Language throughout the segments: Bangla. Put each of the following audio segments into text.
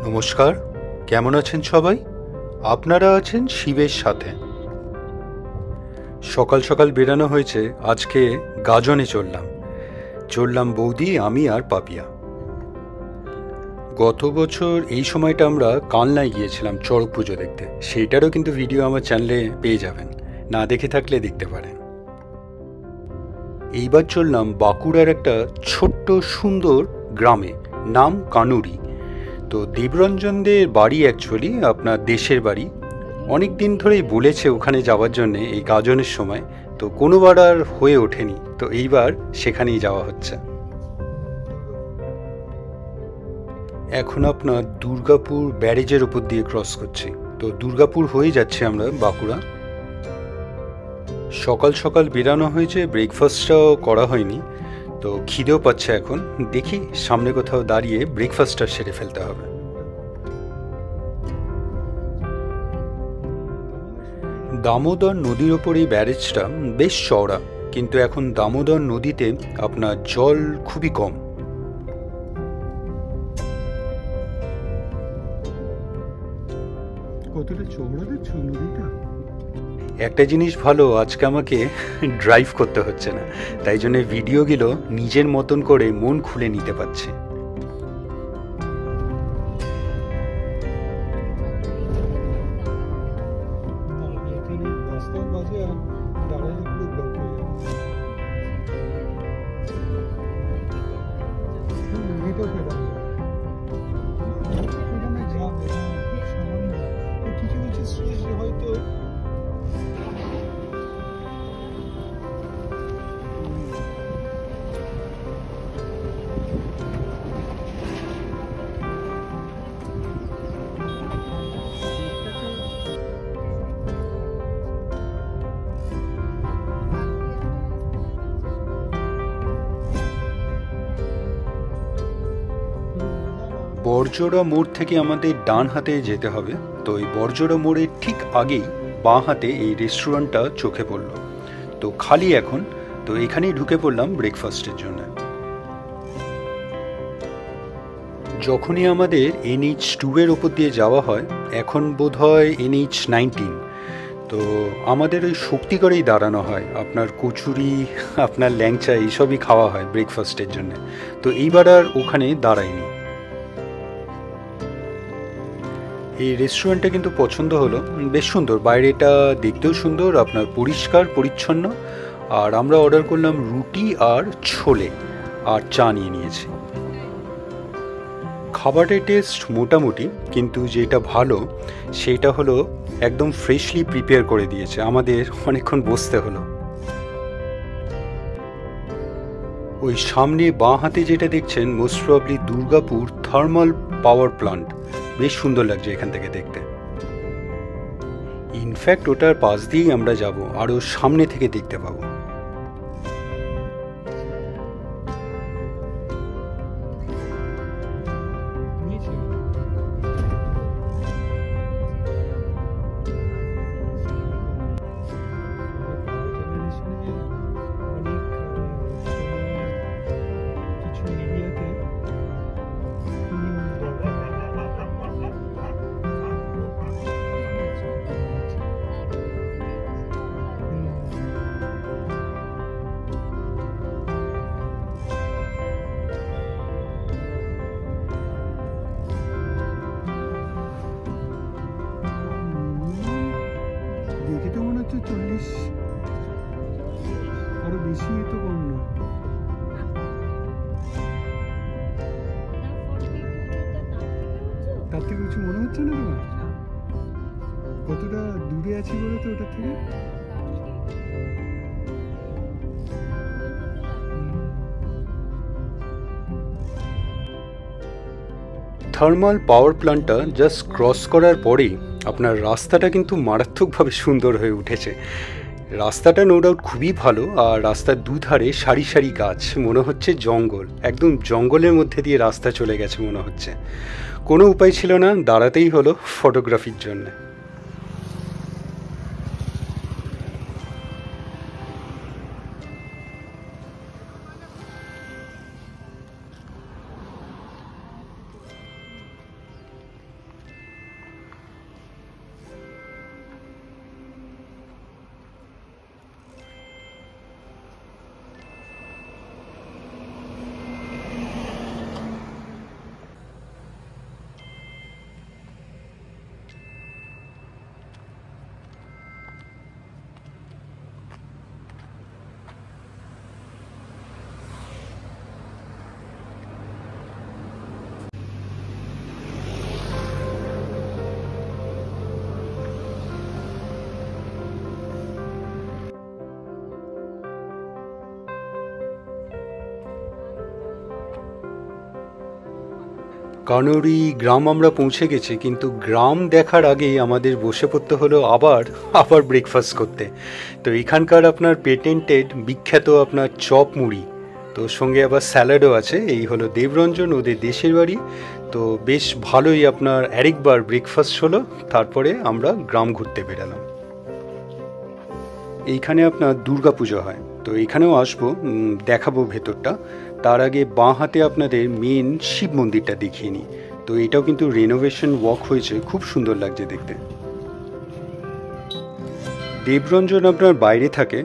নমস্কার, কেমন আছেন সবাই? আপনারা আছেন শিবের সাথে। সকাল সকাল বেরানো হয়েছে, আজকে গাজনে চললাম বৌদি, আমি আর পাপিয়া। গত বছর এই সময়টা আমরা কালনায় গিয়েছিলাম চড়ক পুজো দেখতে, সেইটারও কিন্তু ভিডিও আমার চ্যানেলে পেয়ে যাবেন, না দেখে থাকলে দেখতে পারেন। এইবার চললাম বাঁকুড়ার একটা ছোট্ট সুন্দর গ্রামে, নাম কানুরি। তো দেবরঞ্জনদের বাড়ি অ্যাকচুয়ালি আপনার দেশের বাড়ি, অনেক দিন ধরেই বলেছে ওখানে যাওয়ার জন্যে এই গাজনের সময়, তো কোনোবার আর হয়ে ওঠেনি, তো এইবার সেখানেই যাওয়া হচ্ছে। এখন আপনার দুর্গাপুর ব্যারেজের ওপর দিয়ে ক্রস করছি, তো দুর্গাপুর হয়ে যাচ্ছে আমরা বাঁকুড়া। সকাল সকাল বেরানো হয়েছে, ব্রেকফাস্টটাও করা হয়নি, তো খিদেও পাচ্ছে এখন। দেখি সামনে কোথাও দাঁড়িয়ে ব্রেকফাস্টটা সেরে ফেলতে হবে। দামোদর নদীর ওপর এই ব্যারেজটা বেশ চওড়া, কিন্তু এখন দামোদর নদীতে আপনার জল খুবই কম। কতটা চওড়া দেখছো নদীটা? একটা জিনিস ভালো, আজকে আমাকে ড্রাইভ করতে হচ্ছে না, তাই জন্য ভিডিওগুলো নিজের মতন করে মন খুলে নিতে পারছি। এখানে রাস্তার মাঝে দাঁড়ালে পুরো ব্লক হয়ে যাবে। এটাও ফেরানো যাবে সামান্য, কিছু কিছু স্টেশনে হয়তো বড়জোড়া মোড় থেকে আমাদের ডান হাতে যেতে হবে, তো এই বড়জোড়া মোড়ের ঠিক আগেই বাঁ হাতে এই রেস্টুরেন্টটা চোখে পড়ল, তো খালি এখন, তো এখানেই ঢুকে পড়লাম ব্রেকফাস্টের জন্য। যখনই আমাদের NH2 এর ওপর দিয়ে যাওয়া হয়, এখন বোধ হয় NH19, তো আমাদের ওই শক্তিগড়েই দাঁড়ানো হয়, আপনার কচুরি, আপনার ল্যাংচা এইসবই খাওয়া হয় ব্রেকফাস্টের জন্য, তো এইবার আর ওখানে দাঁড়াইনি। এই রেস্টুরেন্টটা কিন্তু পছন্দ হলো, বেশ সুন্দর, বাইরেটা দেখতেও সুন্দর, আপনার পরিষ্কার পরিচ্ছন্ন। আর আমরা অর্ডার করলাম রুটি আর ছোলে, আর চা নিয়ে নিয়েছি। খাবারের টেস্ট মোটামুটি, কিন্তু যেটা ভালো সেটা হলো একদম ফ্রেশলি প্রিপেয়ার করে দিয়েছে, আমাদের অনেকক্ষণ বসতে হলো। ওই সামনে বাঁ হাতে যেটা দেখছেন, most probably Durgapur thermal power plant, বেশ সুন্দর লাগছে এখান থেকে দেখতে। ইনফ্যাক্ট ওটার পাশ দিয়েই আমরা যাব, আরও সামনে থেকে দেখতে পাবো। দেখে তো মনে হচ্ছে 40, আরো বেশি, তো কম না। তার থেকে কিছু মনে হচ্ছে না তোমার? কতটা দূরে আছি বলো তো ওটার থেকে? থার্মাল পাওয়ার প্ল্যান্টটা জাস্ট ক্রস করার পরেই আপনার রাস্তাটা কিন্তু মারাত্মকভাবে সুন্দর হয়ে উঠেছে। রাস্তাটা নো ডাউট খুবই ভালো, আর রাস্তার দুধারে সারি সারি গাছ, মনে হচ্ছে জঙ্গল, একদম জঙ্গলের মধ্যে দিয়ে রাস্তা চলে গেছে মনে হচ্ছে। কোনো উপায় ছিল না, দাঁড়াতেই হলো ফটোগ্রাফির জন্য। কানড়ি গ্রাম আমরা পৌঁছে গেছি, কিন্তু গ্রাম দেখার আগেই আমাদের বসে পড়তে হলো আবার ব্রেকফাস্ট করতে। তো এখানকার আপনার পেটেন্টেড বিখ্যাত আপনার চপ মুড়ি, তো সঙ্গে আবার স্যালাডও আছে। এই হলো দেবরঞ্জন, ওদের দেশের বাড়ি। তো বেশ ভালোই আপনার আরেকবার ব্রেকফাস্ট হলো, তারপরে আমরা গ্রাম ঘুরতে বেরালাম। এইখানে আপনার দুর্গা পুজো হয়, তো এখানেও আসবো, দেখাবো ভেতরটা। তার আগে বাঁ হাতে আপনাদের মেন শিব মন্দিরটা দেখিয়ে নিই। তো এটাও কিন্তু রেনোভেশন ওয়ার্ক হয়েছে, খুব সুন্দর লাগছে দেখতে। দেবরঞ্জন আপনার বাইরে থাকে,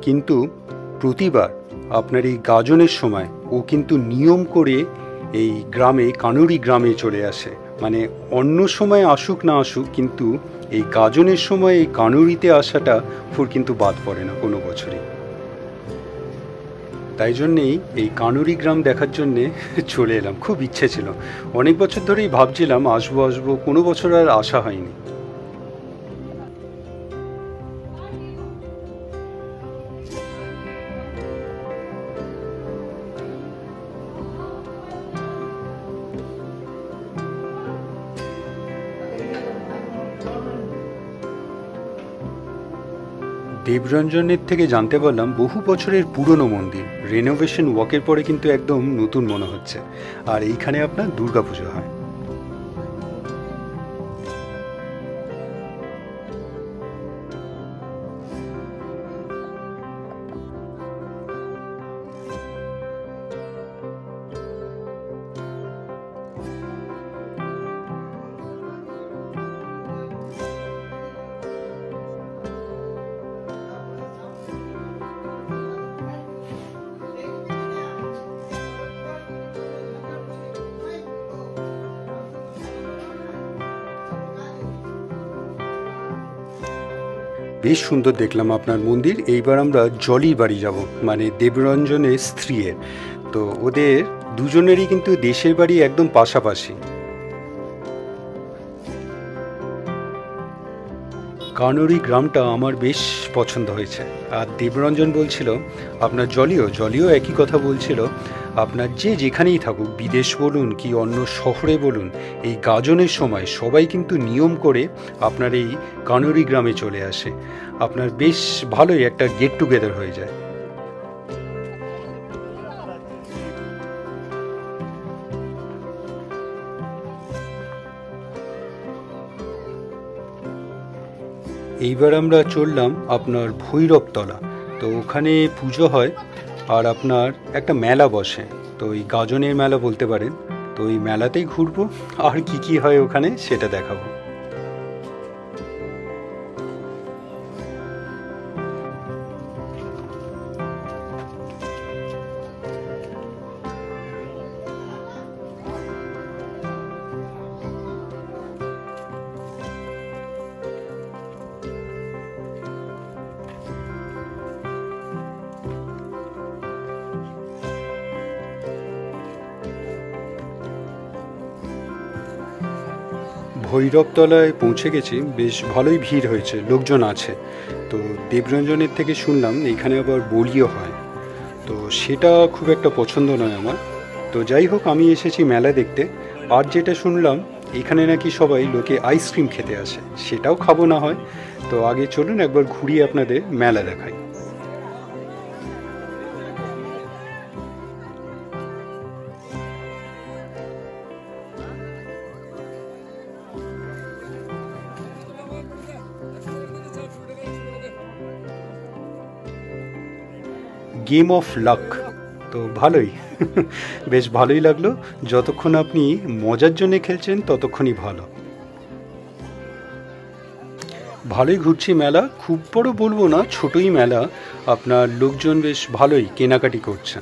কিন্তু প্রতিবার আপনার এই গাজনের সময় ও কিন্তু নিয়ম করে এই গ্রামে, কানড়ি গ্রামে চলে আসে। মানে অন্য সময় আসুক না আসুক, কিন্তু এই গাজনের সময় এই কানড়িতে আসাটা কিন্তু বাদ পড়ে না কোনো বছরই। তাই জন্যেই এই কানড়ি গ্রাম দেখার জন্যে চলে এলাম, খুব ইচ্ছে ছিল। অনেক বছর ধরেই ভাবছিলাম আসবো, কোনো বছর আর আসা হয়নি। দেবরঞ্জনের থেকে জানতে পারলাম বহু বছরের পুরনো মন্দির, রেনোভেশন ওয়ার্কের পরে কিন্তু একদম নতুন মনে হচ্ছে। আর এইখানে আপনার দুর্গাপুজো হয়। বেশ সুন্দর দেখলাম আপনার মন্দির। এইবার আমরা জলির বাড়ি যাব, মানে দেবরঞ্জনের স্ত্রীর। তো ওদের দুজনেরই কিন্তু দেশের বাড়ি একদম পাশাপাশি। কানড়ি গ্রামটা আমার বেশ পছন্দ হয়েছে। আর দেবরঞ্জন বলছিল আপনার জলিও একই কথা বলছিল, আপনার যে যেখানেই থাকুক, বিদেশ বলুন কি অন্য শহরে বলুন, এই গাজনের সময় সবাই কিন্তু নিয়ম করে আপনার এই কানড়ি গ্রামে চলে আসে। আপনার বেশ ভালোই একটা গেট টুগেদার হয়ে যায়। এইবার আমরা চললাম আপনার ভৈরবতলা। তো ওখানে পুজো হয়, আর আপনার একটা মেলা বসে, তো ওই গাজনের মেলা বলতে পারেন। তো ওই মেলাতেই ঘুরবো, আর কি হয় ওখানে সেটা দেখাবো। ভৈরবতলায় পৌঁছে গেছি, বেশ ভালোই ভিড় হয়েছে, লোকজন আছে। তো দেবরঞ্জনের থেকে শুনলাম এখানে আবার বলিও হয়, তো সেটা খুব একটা পছন্দ নয় আমার। তো যাই হোক, আমি এসেছি মেলা দেখতে। আর যেটা শুনলাম এখানে নাকি সবাই লোকে আইসক্রিম খেতে আসে, সেটাও খাবো না হয়। তো আগে চলুন একবার ঘুরিয়ে আপনাদের মেলা দেখাই। গেম অফ লাক, তো ভালোই বেশ ভালোই লাগলো। যতক্ষণ আপনি মজার জন্য খেলছেন ততক্ষণই ভালোই ঘুরছি মেলা, খুব বড় বলবো না, ছোটই মেলা। আপনার লোকজন বেশ ভালোই কেনাকাটি করছে।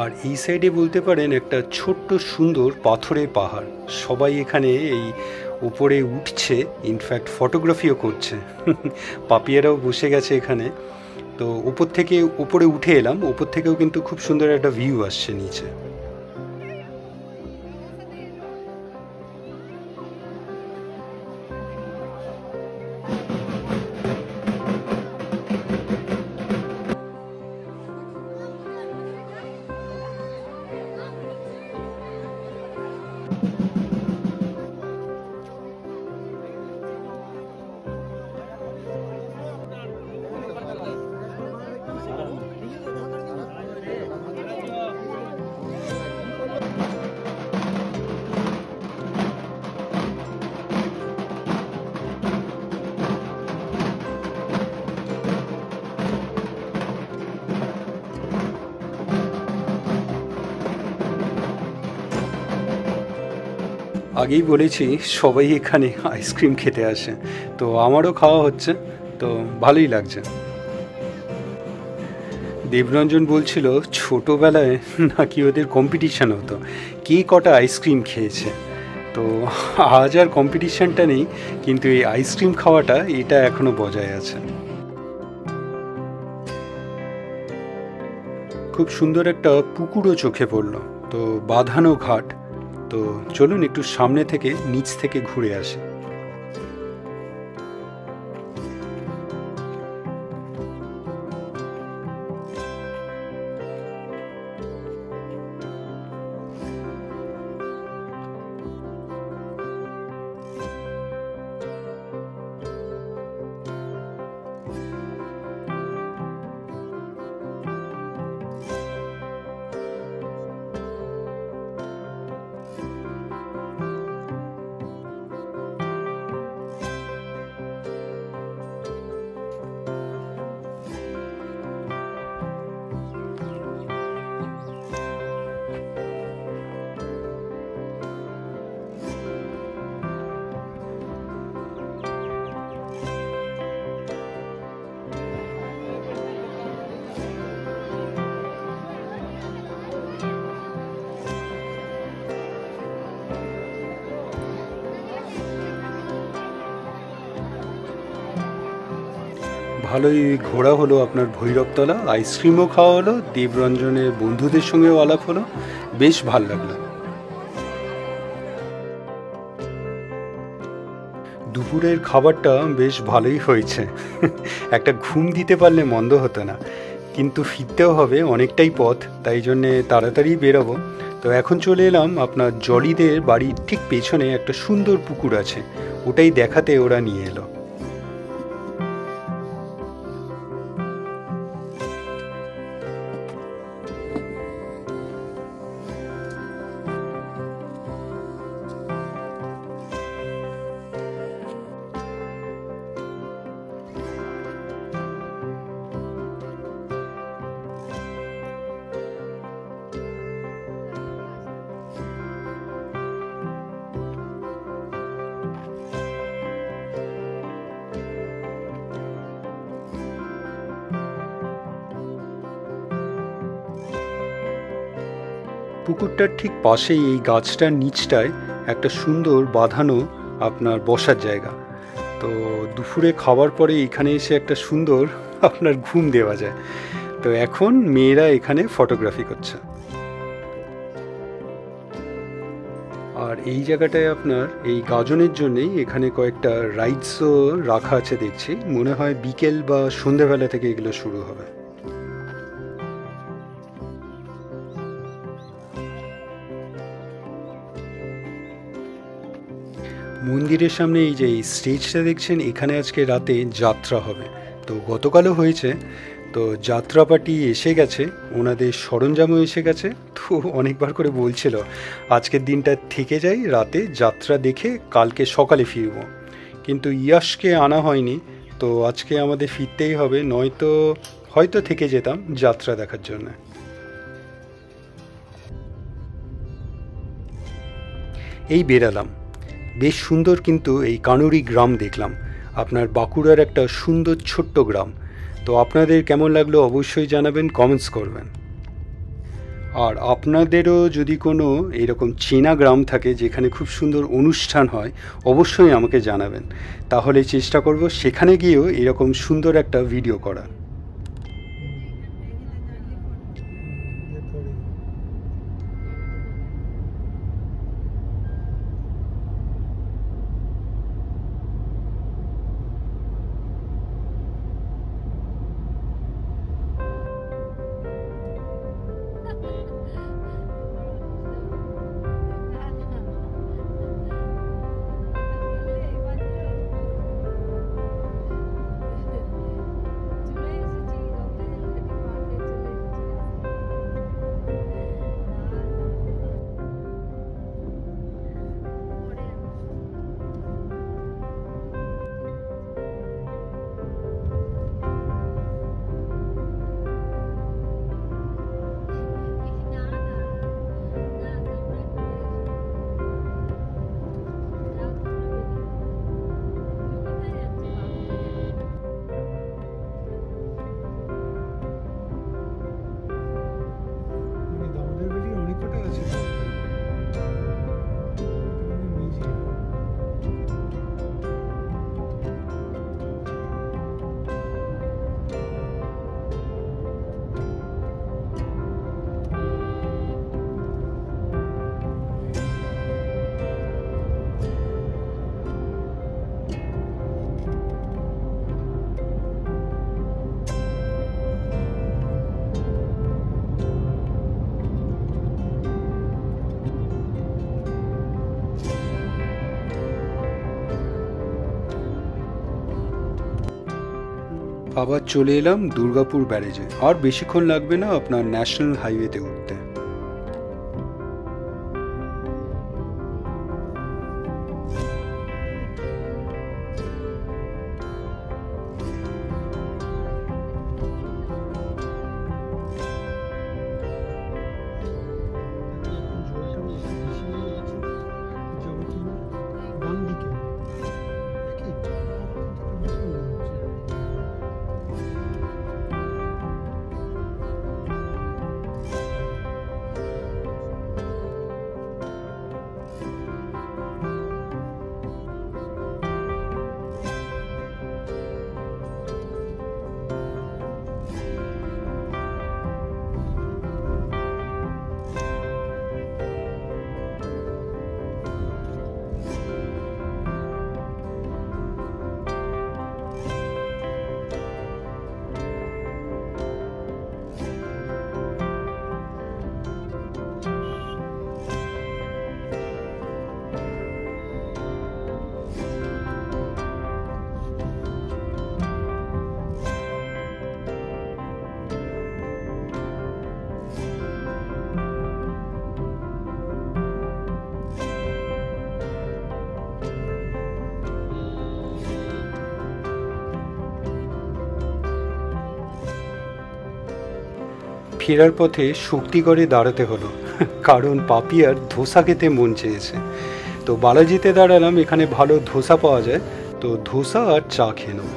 আর এই সাইডে বলতে পারেন একটা ছোট্ট সুন্দর পাথরের পাহাড়। সবাই এখানে এই উপরে উঠছে, ইনফ্যাক্ট ফটোগ্রাফিও করছে। পাপিয়ারাও বসে গেছে এখানে। তো উপর থেকে উপরে উঠে এলাম, উপর থেকেও কিন্তু খুব সুন্দর একটা ভিউ আসছে নিচে। আগেই বলেছি সবাই এখানে আইসক্রিম খেতে আসে, তো আমারও খাওয়া হচ্ছে, তো ভালোই লাগছে। দেবরঞ্জন বলছিল ছোটোবেলায় নাকি ওদের কম্পিটিশান হতো কে কটা আইসক্রিম খেয়েছে। তো আজ আর কম্পিটিশানটা নেই, কিন্তু এই আইসক্রিম খাওয়াটা এটা এখনও বজায় আছে। খুব সুন্দর একটা পুকুরও চোখে পড়লো, তো বাঁধানো ঘাট। তো চলুন একটু সামনে থেকে নিচ থেকে ঘুরে আসি। ভালোই ঘোরা হলো আপনার ভৈরবতলা, আইসক্রিমও খাওয়া হলো, দেবরঞ্জনের বন্ধুদের সঙ্গেও আলাপ হলো, বেশ ভাল লাগলো। দুপুরের খাবারটা বেশ ভালোই হয়েছে। একটা ঘুম দিতে পারলে মন্দ হতো না, কিন্তু ফিরতেও হবে, অনেকটাই পথ, তাই জন্যে তাড়াতাড়ি বেরোবো। তো এখন চলে এলাম আপনার জলিদের বাড়ির ঠিক পেছনে একটা সুন্দর পুকুর আছে, ওটাই দেখাতে ওরা নিয়ে এলো। পুকুরটার ঠিক পাশেই এই গাছটার নিচটায় একটা সুন্দর বাঁধানো আপনার বসার জায়গা। তো দুপুরে খাওয়ার পরে এখানে এসে একটা সুন্দর আপনার ঘুম দেওয়া যায়। তো এখন মেয়েরা এখানে ফটোগ্রাফি করছে। আর এই জায়গাটায় আপনার এই গাজনের জন্যেই এখানে কয়েকটা রাইডসও রাখা আছে দেখছি, মনে হয় বিকেল বা সন্ধেবেলা থেকে এগুলো শুরু হবে। মন্দিরের সামনে এই যে স্টেজটা দেখছেন, এখানে আজকে রাতে যাত্রা হবে। তো গতকালও হয়েছে, তো যাত্রা পার্টি এসে গেছে, ওনাদের সরঞ্জামও এসে গেছে। তো অনেকবার করে বলছিল আজকের দিনটা থেকে যাই, রাতে যাত্রা দেখে কালকে সকালে ফিরব, কিন্তু ইয়াশকে আনা হয়নি। তো আজকে আমাদের ফিরতেই হবে, নয়তো হয়তো থেকে যেতাম যাত্রা দেখার জন্য। এই বেরালাম, বেশ সুন্দর কিন্তু এই কানুরি গ্রাম দেখলাম, আপনার বাঁকুড়ার একটা সুন্দর ছোট্ট গ্রাম। তো আপনাদের কেমন লাগলো অবশ্যই জানাবেন, কমেন্টস করবেন। আর আপনাদেরও যদি কোনো এরকম চেনা গ্রাম থাকে যেখানে খুব সুন্দর অনুষ্ঠান হয়, অবশ্যই আমাকে জানাবেন, তাহলে চেষ্টা করব সেখানে গিয়েও এরকম সুন্দর একটা ভিডিও করার। আবার চলে এলাম দুর্গাপুর ব্যারেজে। আর বেশিক্ষণ লাগবে না আপনার ন্যাশনাল হাইওয়েতে উঠতে। ফেরার পথে শক্তিগড়ে দাঁড়াতে হলো, কারণ পাপিয়ার ধোসা খেতে মন চেয়েছে। তো বালাজিতে দাঁড়ালাম, এখানে ভালো ধোসা পাওয়া যায়, তো ধোসা আর চা খেয়ে নেব।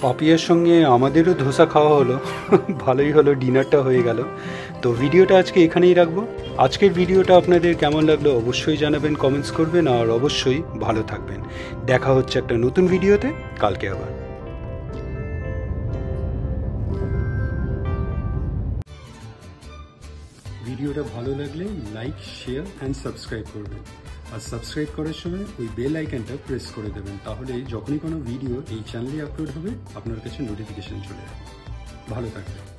পাপিয়ার সঙ্গে আমাদেরও ধোসা খাওয়া হলো, ভালোই হলো, ডিনারটা হয়ে গেল। তো ভিডিওটা আজকে এখানেই রাখবো। আজকের ভিডিওটা আপনাদের কেমন লাগলো অবশ্যই জানাবেন, কমেন্টস করবেন, আর অবশ্যই ভালো থাকবেন। দেখা হচ্ছে একটা নতুন ভিডিওতে কালকে আবার। ভিডিওটা ভালো লাগলে লাইক, শেয়ার অ্যান্ড সাবস্ক্রাইব করবেন। আর সাবস্ক্রাইব করার সময় ওই বেল আইকনটা প্রেস করে দেবেন, তাহলে যখনই কোনো ভিডিও এই চ্যানেলে আপলোড হবে আপনার কাছে নোটিফিকেশন চলে যাবে। ভালো থাকবেন।